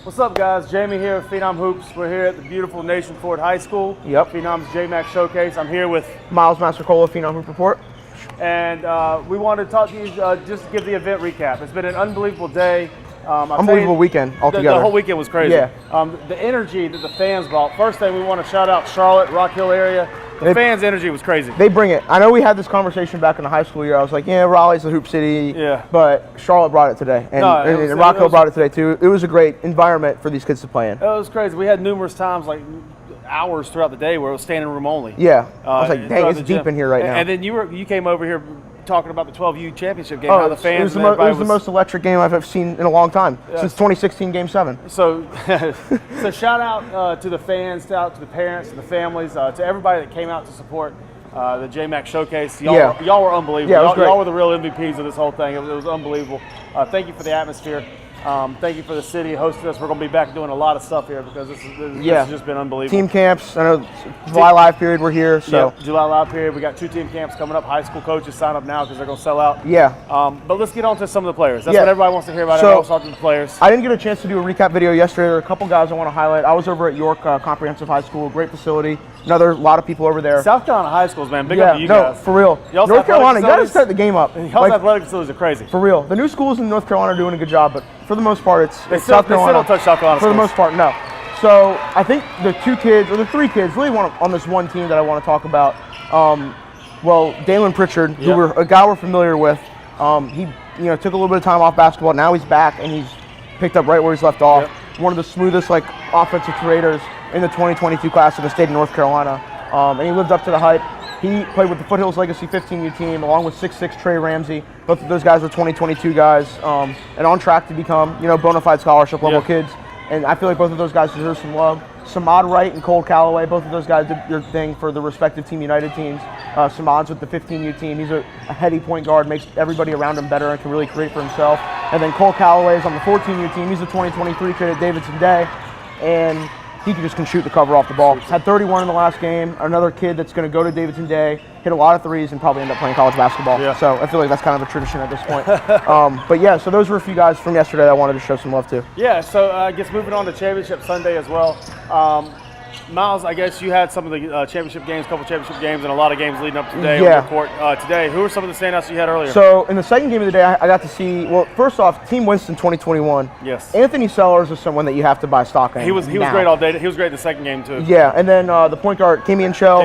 What's up, guys? Jamie here with Phenom Hoops. We're here at the beautiful Nation Ford High School. Yep. Phenom's JMac Showcase. I'm here with Miles Mastercola, Phenom Hoop Report. And we wanted to talk to you, just to give the event recap. It's been an unbelievable day. Unbelievable weekend altogether. The whole weekend was crazy. Yeah. The energy that the fans brought. First thing, we want to shout out Charlotte, Rock Hill area. The fans' energy was crazy. They bring it. I know we had this conversation back in the high school year. I was like, yeah, Raleigh's the hoop city. Yeah. But Charlotte brought it today. And, and Rock Hill brought it today, too. It was a great environment for these kids to play in. It was crazy. We had numerous times, like hours throughout the day, where it was standing room only. Yeah. I was like, dang, it's deep in here right now. And then you came over here talking about the 12U championship game. How the fans. It was the most electric game I've ever seen in a long time, since 2016 Game 7. So, so shout out to the fans, shout out to the parents and the families, to everybody that came out to support the JMac Showcase. Y'all were unbelievable. Yeah, y'all were the real MVPs of this whole thing. It was unbelievable. Thank you for the atmosphere. Thank you for the city hosting us. We're going to be back doing a lot of stuff here because this has just been unbelievable. Team camps. I know July Live period we're here. So yeah, July Live period. We got 2 team camps coming up. High school coaches sign up now because they're going to sell out. Yeah. But let's get on to some of the players. That's what everybody wants to hear about. Everyone wants to talk to the players. I didn't get a chance to do a recap video yesterday. There are a couple guys I want to highlight. I was over at York Comprehensive High School. Great facility. Another lot of people over there. South Carolina high schools, man. Big up to you guys. For real. North Carolina, you got to set the game up. Y'all's athletic facilities are crazy. For real. The new schools in North Carolina are doing a good job, but for the most part, it's They South Carolina. still don't touch South Carolina for the most part, no. So I think the 2 kids, or the 3 kids, really want on this one team that I want to talk about. Well, Dalen Pritchard, a guy we're familiar with. He took a little bit of time off basketball. Now he's back and he's picked up right where he's left off. One of the smoothest offensive creators in the 2022 class of the state of North Carolina. And he lived up to the hype. He played with the Foothills Legacy 15U team along with 6'6" Trey Ramsey. Both of those guys were 2022 guys and on track to become bona fide scholarship level kids. And I feel like both of those guys deserve some love. Samad Wright and Cole Calloway, both of those guys did their thing for the respective Team United teams. Samad's with the 15U team. He's a heady point guard, makes everybody around him better and can really create for himself. And then Cole Calloway is on the 14U team. He's a 2023 kid at Davidson Day. And he can shoot the cover off the ball. Had 31 in the last game. Another kid that's going to go to Davidson Day, hit a lot of threes, and probably end up playing college basketball. Yeah. So I feel like that's kind of a tradition at this point. But yeah, so those were a few guys from yesterday that I wanted to show some love to. Yeah, so I guess moving on to Championship Sunday as well. Miles, I guess you had some of the championship games, couple championship games, and a lot of games leading up today on your court today. Who were some of the standouts you had earlier? So in the second game of the day, I got to see, well, first off, Team Winston 2021. Yes. Anthony Sellers is someone that you have to buy stock in. He was great all day. He was great in the second game, too. Yeah, and then the point guard, Kamian Shell.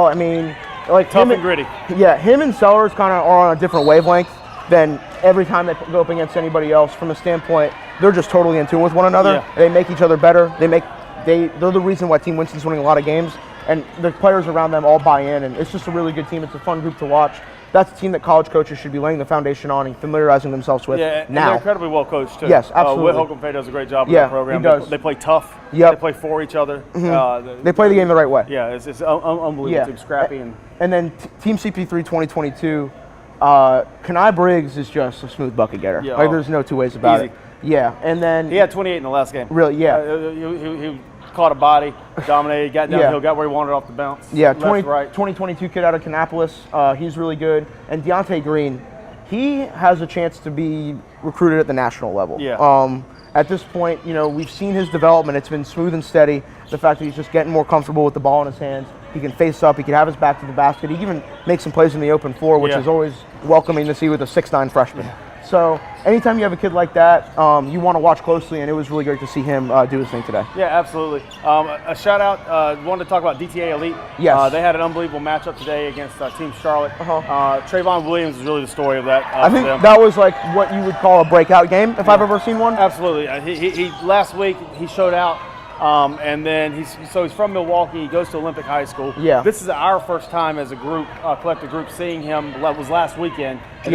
I mean, like tough and gritty. Yeah, him and Sellers kind of are on a different wavelength than every time they go up against anybody else. From a standpoint, they're just totally in tune with one another. Yeah. They make each other better. They're the reason why Team Winston's winning a lot of games, and the players around them all buy in, and it's just a really good team. It's a fun group to watch. That's a team that college coaches should be laying the foundation on and familiarizing themselves with now. And they're incredibly well coached, too. Yes, absolutely. Whit Holcomb does a great job with that program. He does. They play tough. They play for each other. They play the game the right way. Yeah, it's unbelievable. Yeah. Team scrappy. And then Team CP3 2022, Kenai Briggs is just a smooth bucket getter. Yeah, there's no two ways about it. Yeah, and then... He had 28 in the last game. Really, yeah. He caught a body, dominated, got downhill, got where he wanted off the bounce. Yeah, 2022 kid out of Kannapolis. He's really good. And Deontay Green, he has a chance to be recruited at the national level. Yeah. At this point, we've seen his development. It's been smooth and steady. The fact that he's just getting more comfortable with the ball in his hands. He can face up. He can have his back to the basket. He can even make some plays in the open floor, which is always welcoming to see with a 6'9" freshman. Yeah. So anytime you have a kid like that, you want to watch closely, and it was really great to see him do his thing today. Yeah, absolutely. A shout out, wanted to talk about DTA Elite. Yes. They had an unbelievable matchup today against Team Charlotte. Trayvon Williams is really the story of that. I think that was like what you would call a breakout game, if I've ever seen one. Absolutely. He last week he showed out. And then he's from Milwaukee. He goes to Olympic High School. Yeah. This is our first time as a group, collective group, seeing him. That was last weekend. And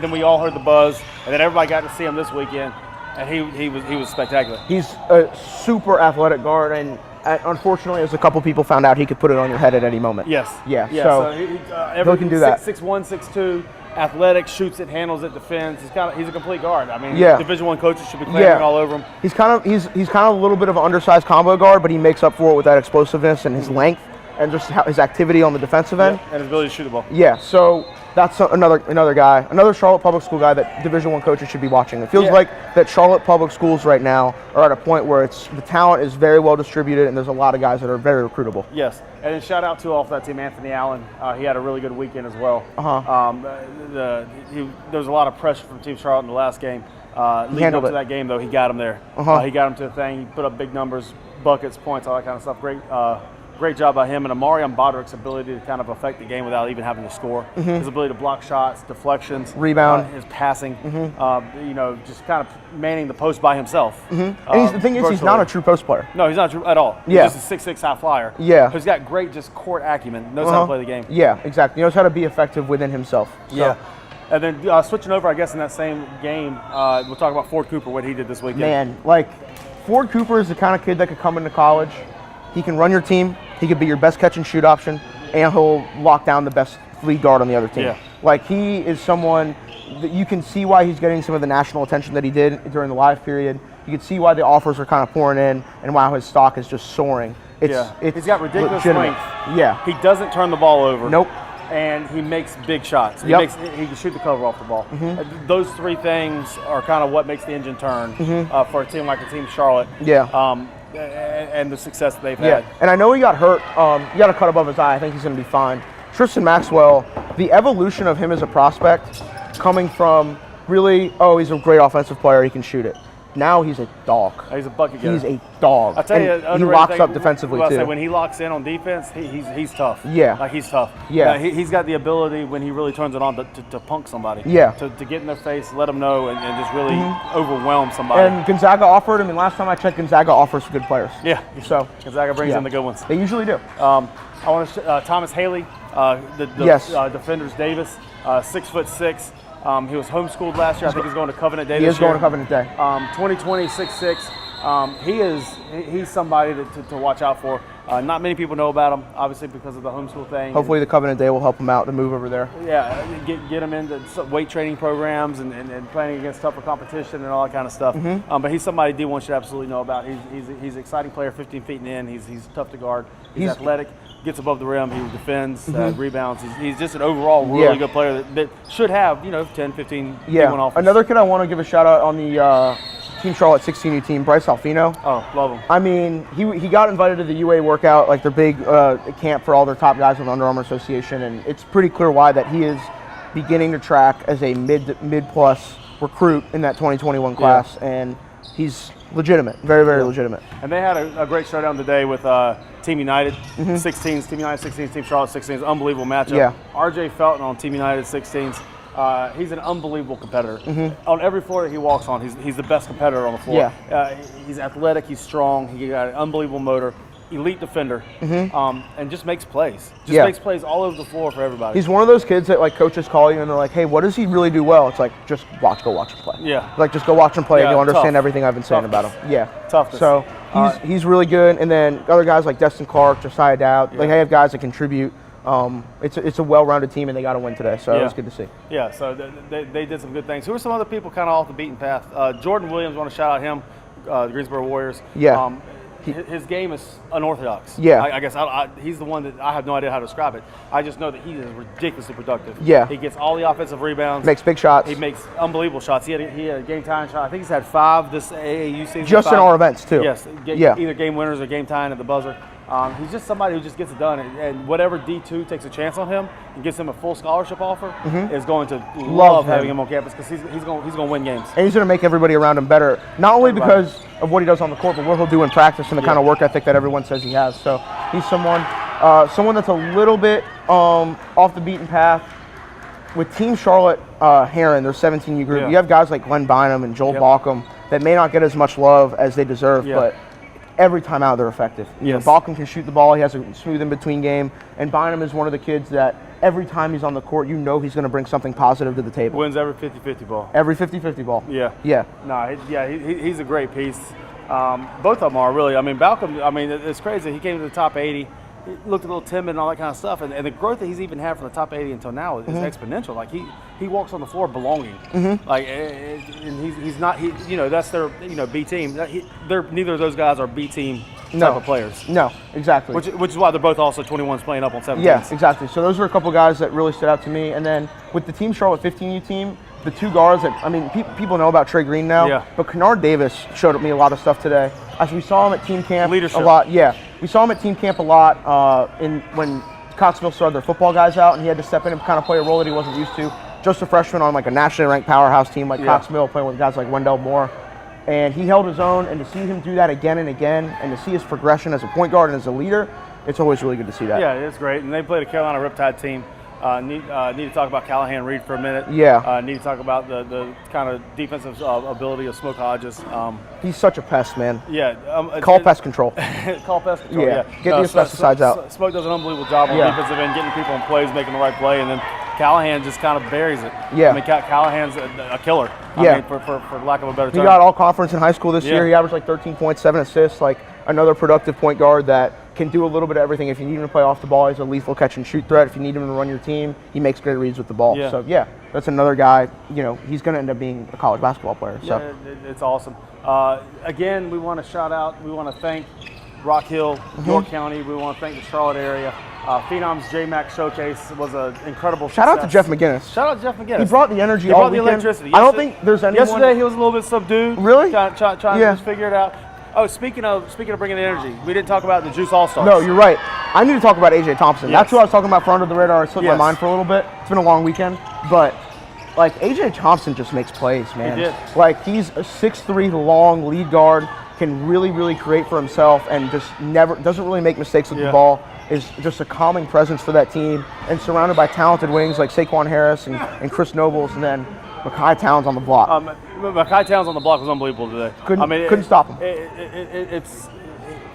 then we all heard the buzz, and then everybody got to see him this weekend. And he was spectacular. He's a super athletic guard, and unfortunately, as a couple people found out, he could put it on your head at any moment. Yes. Yeah. So he can do that. 6'1", 6'2". Athletic, shoots it, handles it, defends. He's a complete guard. I mean, Division I coaches should be clamoring all over him. He's kind of a little bit of an undersized combo guard, but he makes up for it with that explosiveness and his length and just his activity on the defensive end. And his ability to shoot the ball. Yeah. So that's another guy, another Charlotte Public School guy that Division I coaches should be watching. It feels like that Charlotte Public Schools right now are at a point where the talent is very well distributed, and there's a lot of guys that are very recruitable. Yes, and then shout out to off that team, Anthony Allen. He had a really good weekend as well. There was a lot of pressure from Team Charlotte in the last game. Leading up to that game, though, he got him there. He got him to the thing. He put up big numbers, buckets, points, all that kind of stuff. Great job by him, and Amarian Bodrick's ability to kind of affect the game without even having to score. His ability to block shots, deflections, rebound, his passing, just kind of manning the post by himself. And the thing is, he's not a true post player. No, he's not true at all. He's just a 6'6" high flyer. Yeah. He's got great just court acumen, knows how to play the game. Yeah, exactly. He knows how to be effective within himself. So. Yeah. And then switching over, I guess, in that same game, we'll talk about Ford Cooper, what he did this weekend. Man, like, Ford Cooper is the kind of kid that could come into college. He can run your team. He could be your best catch and shoot option, and he'll lock down the best lead guard on the other team. Yeah. Like, he is someone that you can see why he's getting some of the national attention that he did during the live period. You can see why the offers are kind of pouring in and why his stock is just soaring. He's got ridiculous legitimate. length. Yeah. He doesn't turn the ball over. Nope. And he makes big shots. He can shoot the cover off the ball. Those three things are kind of what makes the engine turn for a team like a Team Charlotte. Yeah. And the success that they've had. And I know he got hurt. He got a cut above his eye. I think he's going to be fine. Tristan Maxwell, the evolution of him as a prospect, coming from really, he's a great offensive player. He can shoot it. Now he's a dog. He's a bucket getter. He's a dog. I tell you, he locks up defensively too. When he locks in on defense, he's tough. Yeah, like he's tough. Yeah, he's got the ability when he really turns it on to punk somebody. Yeah, to get in their face, let them know, and just really overwhelm somebody. And Gonzaga offered. I mean, last time I checked, Gonzaga offers good players. Yeah, so Gonzaga brings in the good ones. They usually do. I want to Thomas Haley, the defenders Davis, 6'6". He was homeschooled last year. I think he's going to Covenant Day this year. He is going to Covenant Day. 2020, 6'6". He's somebody to watch out for. Not many people know about him, obviously, because of the homeschool thing. Hopefully the Covenant Day will help him out to move over there. Yeah, get him into weight training programs and playing against tougher competition and all that kind of stuff. But he's somebody D1 should absolutely know about. He's an exciting player, 15 feet and in. He's tough to guard. He's athletic. Gets above the rim, he defends, rebounds. He's just an overall really good player that should have, 10, 15 D1 offers. Another kid I want to give a shout out on the Team Charlotte 16U team, Bryce Alfino. Oh, love him. I mean, he got invited to the UA workout, like their big camp for all their top guys in the Under Armour Association, and it's pretty clear why that he is beginning to track as a mid-plus recruit in that 2021 class, and he's legitimate, very, very legitimate. And they had a great showdown today with Team United 16s, Team United 16s, Team Charlotte 16s. Unbelievable matchup. Yeah. RJ Felton on Team United 16s. He's an unbelievable competitor. On every floor that he walks on, he's the best competitor on the floor. Yeah. He's athletic, he's strong, he got an unbelievable motor. Elite defender, and just makes plays. Makes plays all over the floor for everybody. He's one of those kids that like coaches call you and they're like, "Hey, what does he really do well?" It's like, just go watch him play. Yeah. Like just go watch him play and you'll understand tough. everything I've been saying about him. Yeah. Toughness. So he's really good. And then other guys like Destin Clark, Josiah Dowd, like I have guys that contribute. It's a well-rounded team and they got to win today. So it was good to see. Yeah. So they did some good things. Who are some other people kind of off the beaten path? Jordan Williams, want to shout out him. The Greensboro Warriors. Yeah. His game is unorthodox. Yeah. I guess he's the one that I have no idea how to describe it. I just know that he is ridiculously productive. Yeah. He gets all the offensive rebounds. Makes big shots. He makes unbelievable shots. He had a game-tying shot. I think he's had 5 this AAU season. Just 5. in our events, too. Yes. Either game winners or game-tying at the buzzer. He's just somebody who just gets it done. And whatever D2 takes a chance on him and gives him a full scholarship offer is going to love having him on campus because he's going to win games. And he's going to make everybody around him better, not only because of what he does on the court, but what he'll do in practice and the kind of work ethic that everyone says he has. So he's someone that's a little bit off the beaten path. With Team Charlotte Heron, their 17U group, you have guys like Glenn Bynum and Joel Balcom that may not get as much love as they deserve, but every time out they're effective. Balcom can shoot the ball, he has a smooth in-between game, and Bynum is one of the kids that every time he's on the court, he's going to bring something positive to the table. Wins every 50-50 ball. Every 50-50 ball. Yeah. Yeah. No, he's a great piece. Both of them are really. I mean, Balcom, it's crazy. He came to the top 80. He looked a little timid and all that kind of stuff. And the growth that he's even had from the top 80 until now is exponential. Like, he walks on the floor belonging. Like, and he's not, that's their, B team. Neither of those guys are B team type of players. No, exactly. Which is why they're both also 21s playing up on 17s. Yeah, exactly. So those are a couple guys that really stood out to me. And then with the Team Charlotte 15U team, the two guards that, I mean, people know about Trey Green now, but Kennard Davis showed me a lot of stuff today. As we saw him at team camp a lot. Yeah, we saw him at team camp a lot when Coxville started their football guys out, and he had to step in and kind of play a role that he wasn't used to. Just a freshman on like a nationally ranked powerhouse team like Coxville, playing with guys like Wendell Moore. And he held his own, and to see him do that again and again, and to see his progression as a point guard and as a leader, it's always really good to see that. Yeah, it's great. And they played a Carolina Riptide team. Need to talk about Callahan Reed for a minute. Yeah. Need to talk about the kind of defensive ability of Smoke Hodges. He's such a pest, man. Yeah. Call pest control. Call pest control, yeah. Get the pesticides out. Smoke does an unbelievable job on defensive end, getting people in plays, making the right play, and then Callahan just kind of buries it. Yeah. I mean, Callahan's a killer. I mean, for lack of a better term. He got all conference in high school this year. He averaged like 13.7 assists, like another productive point guard that can do a little bit of everything. If you need him to play off the ball, he's a lethal catch and shoot threat. If you need him to run your team, he makes great reads with the ball. So that's another guy, he's going to end up being a college basketball player. So it's awesome. Again, we want to thank Rock Hill, York County. We want to thank the Charlotte area. Phenom's JMac showcase was an incredible success. Shout out to Jeff McGinnis. Shout out to Jeff McGinnis. He brought the energy all weekend. He brought the electricity. I don't think there's anyone. Yesterday he was a little bit subdued. Really? Trying to just figure it out. Oh, speaking of bringing the energy, we didn't talk about the Juice All-Stars. No, you're right. I need to talk about AJ Thompson. That's who I was talking about for Under the Radar. It slipped my mind for a little bit. It's been a long weekend, but like AJ Thompson just makes plays, man. He did. Like he's a 6'3" long lead guard, can really create for himself, and just doesn't really make mistakes with the ball. Is just a calming presence for that team, and surrounded by talented wings like Saquon Harris and Chris Nobles, and then Mekhi Towns on the block. Mekhi Towns on the block was unbelievable today. Couldn't stop him.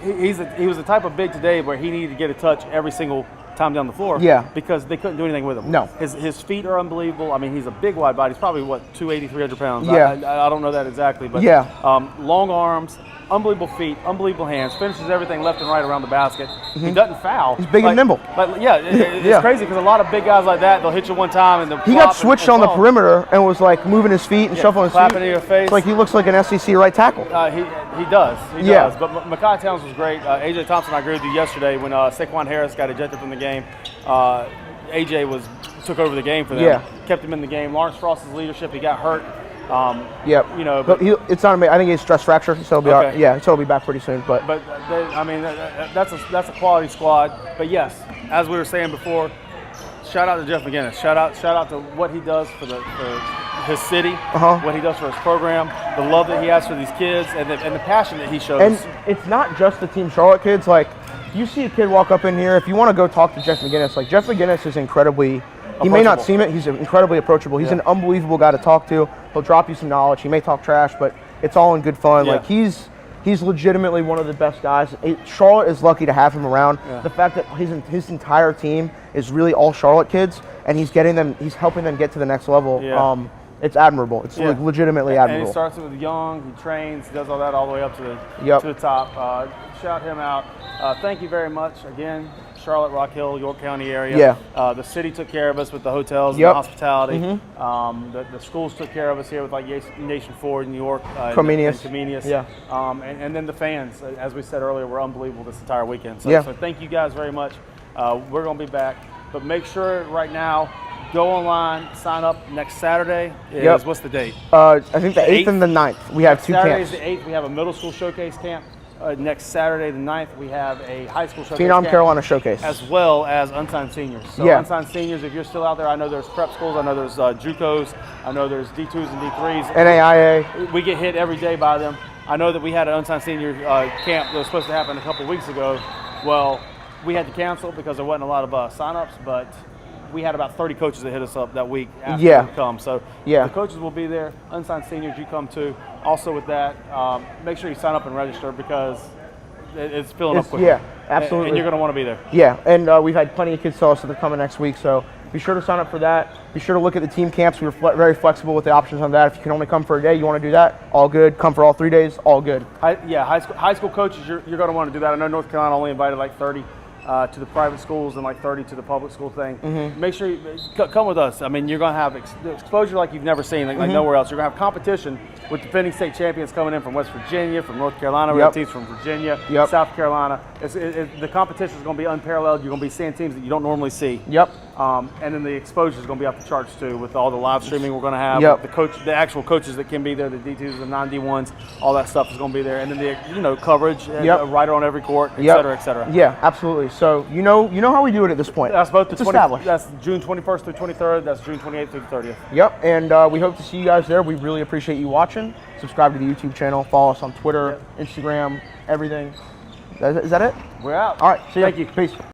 He was the type of big today where he needed to get a touch every single time down the floor. Yeah. Because they couldn't do anything with him. No. His feet are unbelievable. I mean, he's a big wide body. He's probably 280, 300 pounds. Yeah. I don't know that exactly, but long arms. Unbelievable feet, unbelievable hands, finishes everything left and right around the basket. He doesn't foul. He's big and nimble. But it's crazy because a lot of big guys like that, they'll hit you one time and he got switched on the perimeter and was like moving his feet and shuffling his feet. Clapping in your face. It's like he looks like an SEC right tackle. He does. He does. But Mekhi Towns was great. AJ Thompson, I agree with you yesterday when Saquon Harris got ejected from the game. AJ took over the game for them. Kept him in the game. Lawrence Frost's leadership. He got hurt. But it's not. I think he's stress fracture, so he'll be all right. Yeah, so he'll be back pretty soon. But that's a quality squad. But yes, as we were saying before, shout out to Jeff McGinnis. Shout out to what he does for his city, what he does for his program, the love that he has for these kids, and the passion that he shows. And it's not just the Team Charlotte kids. Like you see a kid walk up in here, if you want to go talk to Jeff McGinnis, like Jeff McGinnis is incredibly. He may not seem it. He's incredibly approachable. He's an unbelievable guy to talk to. He'll drop you some knowledge. He may talk trash, but it's all in good fun. Yeah. Like he's legitimately one of the best guys. Charlotte is lucky to have him around. Yeah. The fact that his entire team is really all Charlotte kids, and he's helping them get to the next level. Yeah. It's admirable. It's like legitimately admirable. And he starts with young. He trains. He does all that all the way up to the top. Shout him out. Thank you very much again. Charlotte, Rock Hill, York County area. Yeah. The city took care of us with the hotels and the hospitality. The schools took care of us here with like Nation Ford in New York. Comenius. Yeah. And then the fans, as we said earlier, were unbelievable this entire weekend. So thank you guys very much. We're going to be back. But make sure right now, go online, sign up. Next Saturday is, what's the date? I think the 8th and the 9th. We have two camps. Saturday is the 8th. We have a middle school showcase camp. Next Saturday, the 9th, we have a high school showcase Phenom Carolina showcase. As well as unsigned seniors. So unsigned seniors, if you're still out there, I know there's prep schools, I know there's JUCOs, I know there's D2s and D3s. NAIA. We get hit every day by them. I know that we had an unsigned senior camp that was supposed to happen a couple weeks ago. Well, we had to cancel because there wasn't a lot of sign-ups, but we had about 30 coaches that hit us up that week after we come. So the coaches will be there. Unsigned seniors, you come too. Also with that, make sure you sign up and register because it's filling up quickly. Yeah, absolutely. And you're going to want to be there. Yeah, and we've had plenty of kids tell us that they're coming next week. So be sure to sign up for that. Be sure to look at the team camps. We were very flexible with the options on that. If you can only come for a day, you want to do that, all good. Come for all 3 days, all good. High school coaches, you're going to want to do that. I know North Carolina only invited like 30. to the private schools and like 30 to the public school thing. Make sure you come with us. I mean, you're going to have exposure like you've never seen, like nowhere else. You're going to have competition with defending state champions coming in from West Virginia, from North Carolina. We have teams from Virginia, South Carolina. The competition is going to be unparalleled. You're going to be seeing teams that you don't normally see. And then the exposure is going to be off the charts too, with all the live streaming we're going to have. The actual coaches that can be there, the D2s, the non-D1s, all that stuff is going to be there. And then the coverage, right on every court, et cetera, et cetera. Yeah, absolutely. So you know how we do it at this point. That's both established. That's June 21st through 23rd. That's June 28th through the 30th. Yep, and we hope to see you guys there. We really appreciate you watching. Subscribe to the YouTube channel. Follow us on Twitter, Instagram, everything. Is that it? We're out. All right. See you. Thank you. Peace.